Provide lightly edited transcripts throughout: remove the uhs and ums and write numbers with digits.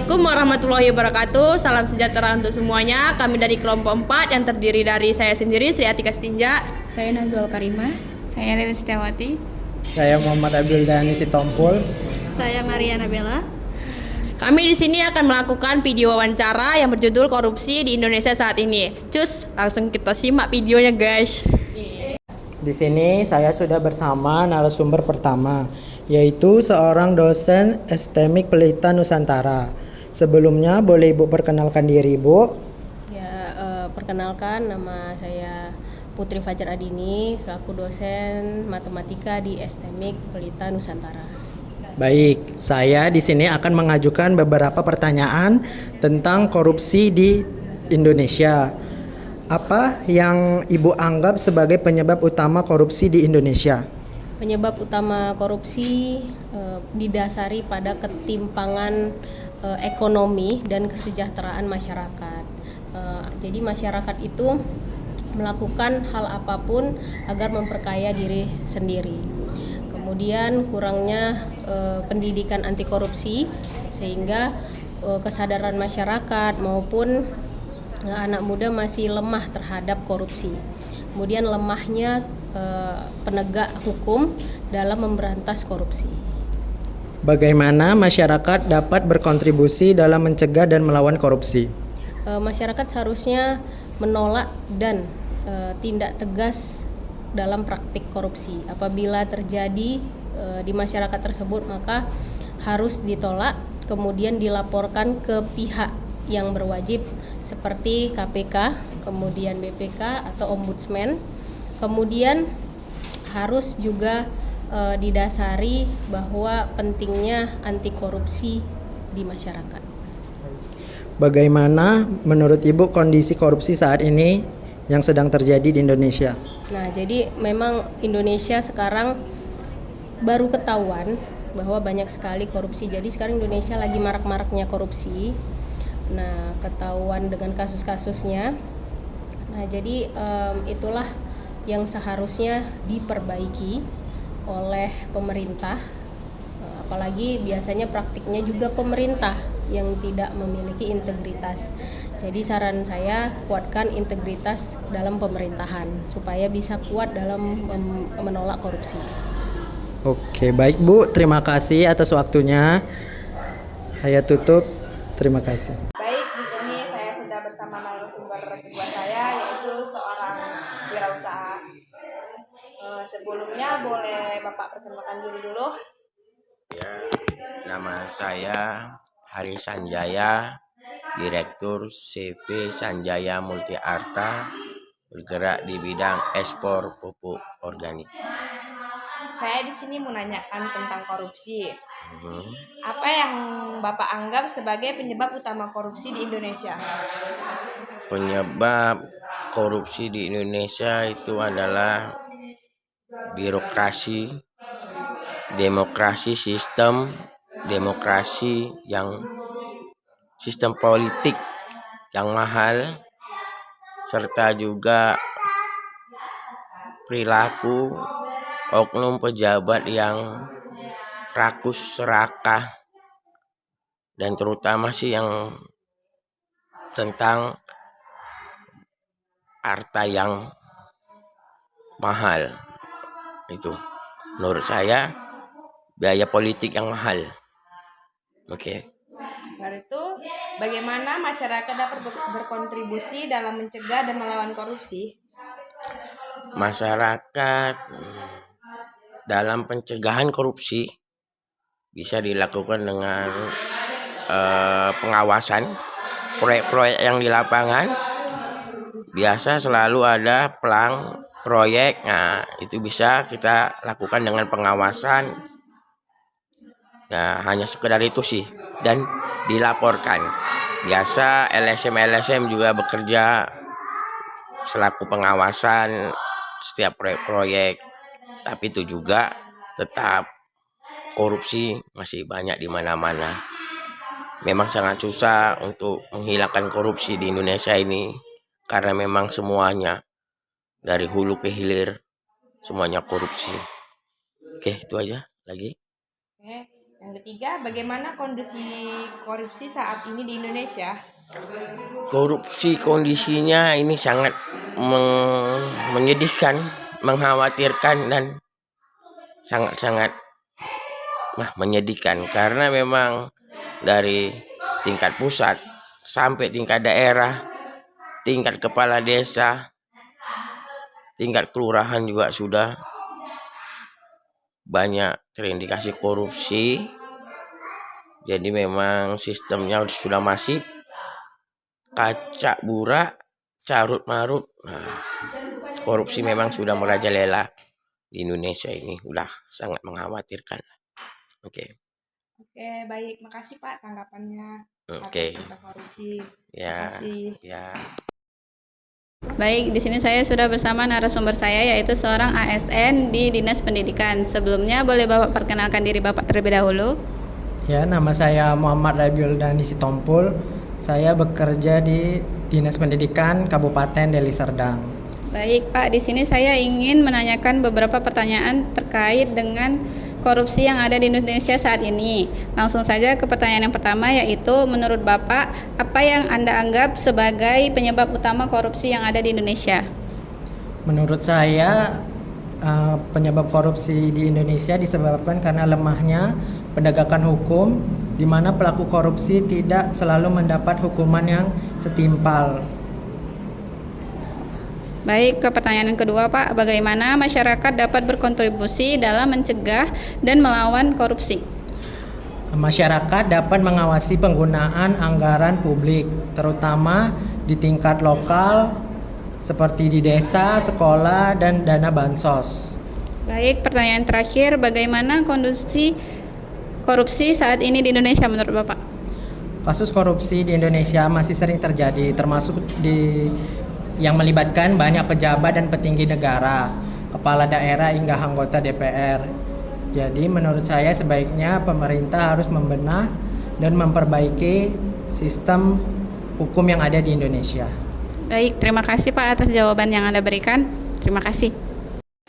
Assalamualaikum warahmatullahi wabarakatuh. Salam sejahtera untuk semuanya. Kami dari kelompok 4 yang terdiri dari saya sendiri, Sri Atika Setinja. Saya Nazul Karimah. Saya Lili Setiawati. Saya Muhammad Abdul Dani Sitompul. Saya Maria Nabela. Kami di sini akan melakukan video wawancara yang berjudul Korupsi di Indonesia Saat Ini. Cus, langsung kita simak videonya, guys. Di sini saya sudah bersama narasumber pertama, yaitu seorang dosen Estemik Pelita Nusantara. Sebelumnya boleh Ibu perkenalkan diri, Ibu? Ya, perkenalkan nama saya Putri Fajar Adini selaku dosen matematika di Estemik Pelita Nusantara. Baik, saya di sini akan mengajukan beberapa pertanyaan tentang korupsi di Indonesia. Apa yang Ibu anggap sebagai penyebab utama korupsi di Indonesia? Penyebab utama korupsi didasari pada ketimpangan ekonomi dan kesejahteraan masyarakat. Jadi masyarakat itu melakukan hal apapun agar memperkaya diri sendiri. Kemudian kurangnya pendidikan anti korupsi sehingga kesadaran masyarakat maupun anak muda masih lemah terhadap korupsi. Kemudian lemahnya penegak hukum dalam memberantas korupsi. Bagaimana masyarakat dapat berkontribusi dalam mencegah dan melawan korupsi? Masyarakat seharusnya menolak dan tindak tegas dalam praktik korupsi. Apabila terjadi di masyarakat tersebut, maka harus ditolak, kemudian dilaporkan ke pihak yang berwajib seperti KPK, kemudian BPK atau Ombudsman. Kemudian harus juga didasari bahwa pentingnya anti korupsi di masyarakat. Bagaimana menurut Ibu kondisi korupsi saat ini yang sedang terjadi di Indonesia? Nah, jadi memang Indonesia sekarang baru ketahuan bahwa banyak sekali korupsi. Jadi sekarang Indonesia lagi marak-maraknya korupsi. Nah, ketahuan dengan kasus-kasusnya. Nah, jadi itulah yang seharusnya diperbaiki oleh pemerintah. Apalagi biasanya praktiknya juga pemerintah yang tidak memiliki integritas. Jadi saran saya, kuatkan integritas dalam pemerintahan supaya bisa kuat dalam menolak korupsi. Oke, baik Bu, terima kasih atas waktunya. Saya tutup. Terima kasih. Baik, di sini saya sudah bersama narasumber kedua saya, yaitu seorang wirausaha. Sebelumnya boleh Bapak perkenalkan diri dulu. Ya, nama saya Hari Sanjaya, Direktur CV Sanjaya Multi Arta, bergerak di bidang ekspor pupuk organik. Saya di sini menanyakan tentang korupsi. Apa yang Bapak anggap sebagai penyebab utama korupsi di Indonesia? Penyebab korupsi di Indonesia itu adalah birokrasi, sistem politik yang mahal, serta juga perilaku oknum pejabat yang rakus serakah, dan terutama sih yang tentang harta yang mahal. Itu menurut saya biaya politik yang mahal. Oke. Lalu itu, bagaimana masyarakat dapat berkontribusi dalam mencegah dan melawan korupsi? Masyarakat dalam pencegahan korupsi bisa dilakukan dengan pengawasan proyek-proyek yang di lapangan. Biasa selalu ada pelang proyek. Nah, itu bisa kita lakukan dengan pengawasan. Nah, hanya sekedar itu sih, dan dilaporkan. Biasa LSM juga bekerja selaku pengawasan setiap proyek-proyek. Tapi itu juga tetap korupsi masih banyak di mana-mana. Memang sangat susah untuk menghilangkan korupsi di Indonesia ini, karena memang semuanya dari hulu ke hilir semuanya korupsi. Oke, itu aja lagi. Yang ketiga, bagaimana kondisi korupsi saat ini di Indonesia? Korupsi kondisinya ini sangat menyedihkan, mengkhawatirkan dan sangat-sangat menyedihkan karena memang dari tingkat pusat sampai tingkat daerah, tingkat kepala desa, tingkat kelurahan juga sudah banyak terindikasi korupsi. Jadi memang sistemnya sudah masif, kacak burak, carut marut. Korupsi memang sudah merajalela di Indonesia ini, udah sangat mengkhawatirkan. Oke. Oke, baik. Makasih Pak tanggapannya Oke. atas tentang korupsi. Ya. Makasih. Ya. Baik, di sini saya sudah bersama narasumber saya yaitu seorang ASN di Dinas Pendidikan. Sebelumnya boleh Bapak perkenalkan diri Bapak terlebih dahulu. Ya, nama saya Muhammad Rabiul Dani Sitompul. Saya bekerja di Dinas Pendidikan Kabupaten Deli Serdang. Baik, Pak, di sini saya ingin menanyakan beberapa pertanyaan terkait dengan korupsi yang ada di Indonesia saat ini. Langsung saja ke pertanyaan yang pertama, yaitu menurut Bapak, apa yang Anda anggap sebagai penyebab utama korupsi yang ada di Indonesia? Menurut saya, penyebab korupsi di Indonesia disebabkan karena lemahnya penegakan hukum, di mana pelaku korupsi tidak selalu mendapat hukuman yang setimpal. Baik, ke pertanyaan yang kedua, Pak, bagaimana masyarakat dapat berkontribusi dalam mencegah dan melawan korupsi? Masyarakat dapat mengawasi penggunaan anggaran publik, terutama di tingkat lokal seperti di desa, sekolah, dan dana bansos. Baik, pertanyaan terakhir, bagaimana kondisi korupsi saat ini di Indonesia menurut Bapak? Kasus korupsi di Indonesia masih sering terjadi, termasuk yang melibatkan banyak pejabat dan petinggi negara, kepala daerah hingga anggota DPR. Jadi menurut saya sebaiknya pemerintah harus membenah dan memperbaiki sistem hukum yang ada di Indonesia. Baik, terima kasih Pak atas jawaban yang Anda berikan. Terima kasih.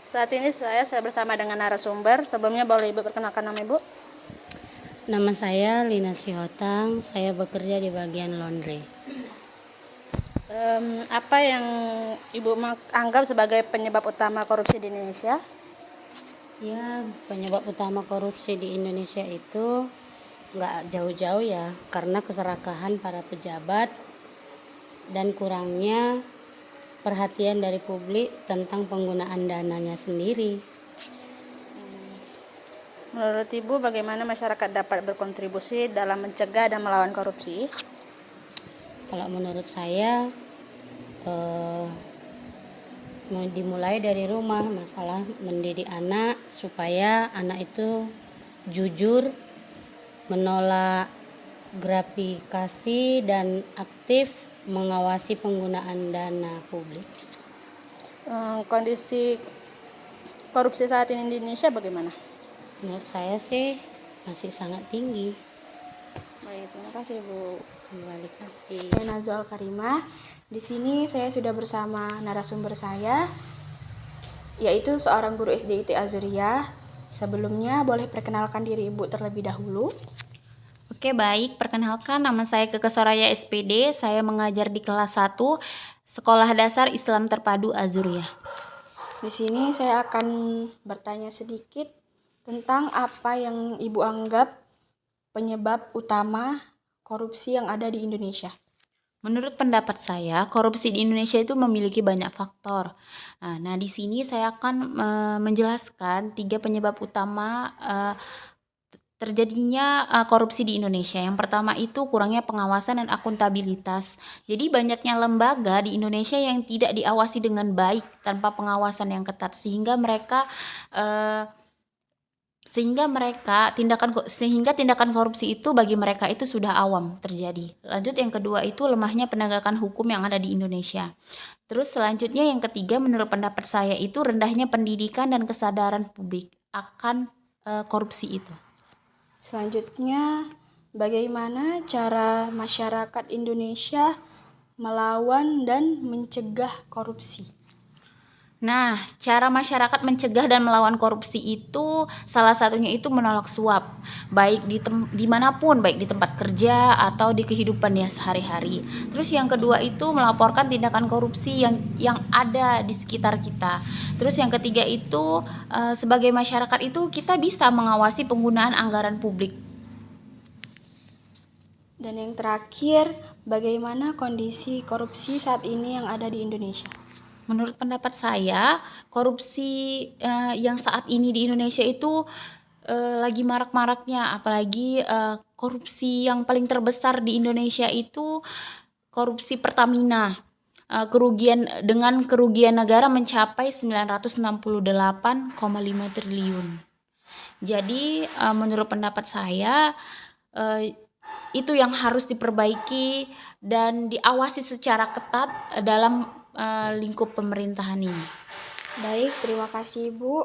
Saat ini saya bersama dengan narasumber. Sebelumnya boleh Ibu perkenalkan nama Ibu? Nama saya Lina Sihotang, saya bekerja di bagian laundry. Apa yang Ibu anggap sebagai penyebab utama korupsi di Indonesia? Ya, penyebab utama korupsi di Indonesia itu nggak jauh-jauh ya, karena keserakahan para pejabat dan kurangnya perhatian dari publik tentang penggunaan dananya sendiri. Menurut Ibu, bagaimana masyarakat dapat berkontribusi dalam mencegah dan melawan korupsi? Kalau menurut saya dimulai dari rumah, masalah mendidik anak supaya anak itu jujur, menolak gratifikasi dan aktif mengawasi penggunaan dana publik. Kondisi korupsi saat ini di Indonesia bagaimana? Menurut saya sih masih sangat tinggi. Baik, terima kasih Bu. Kembali kasih. Saya Nazwa Karimah. Di sini saya sudah bersama narasumber saya, yaitu seorang guru SDIT Azuriyah. Sebelumnya boleh perkenalkan diri Ibu terlebih dahulu. Oke, baik. Perkenalkan, nama saya Keke Soraya SPD. Saya mengajar di kelas 1 Sekolah Dasar Islam Terpadu Azuriyah. Di sini saya akan bertanya sedikit tentang apa yang Ibu anggap penyebab utama korupsi yang ada di Indonesia. Menurut pendapat saya, korupsi di Indonesia itu memiliki banyak faktor. Nah, di sini saya akan menjelaskan 3 penyebab utama terjadinya korupsi di Indonesia. Yang pertama itu kurangnya pengawasan dan akuntabilitas. Jadi banyaknya lembaga di Indonesia yang tidak diawasi dengan baik tanpa pengawasan yang ketat, sehingga tindakan korupsi itu bagi mereka itu sudah awam terjadi. Lanjut, yang kedua itu lemahnya penegakan hukum yang ada di Indonesia. Terus selanjutnya yang ketiga, menurut pendapat saya itu rendahnya pendidikan dan kesadaran publik akan korupsi itu. Selanjutnya, bagaimana cara masyarakat Indonesia melawan dan mencegah korupsi? Nah, cara masyarakat mencegah dan melawan korupsi itu salah satunya itu menolak suap, baik dimanapun, baik di tempat kerja atau di kehidupan ya sehari-hari. Terus yang kedua itu melaporkan tindakan korupsi yang ada di sekitar kita. Terus yang ketiga itu sebagai masyarakat itu kita bisa mengawasi penggunaan anggaran publik. Dan yang terakhir, bagaimana kondisi korupsi saat ini yang ada di Indonesia? Menurut pendapat saya, korupsi yang saat ini di Indonesia itu lagi marak-maraknya, apalagi korupsi yang paling terbesar di Indonesia itu korupsi Pertamina. Dengan kerugian negara mencapai 968,5 triliun. Jadi menurut pendapat saya itu yang harus diperbaiki dan diawasi secara ketat dalam lingkup pemerintahan ini. Baik, terima kasih Ibu.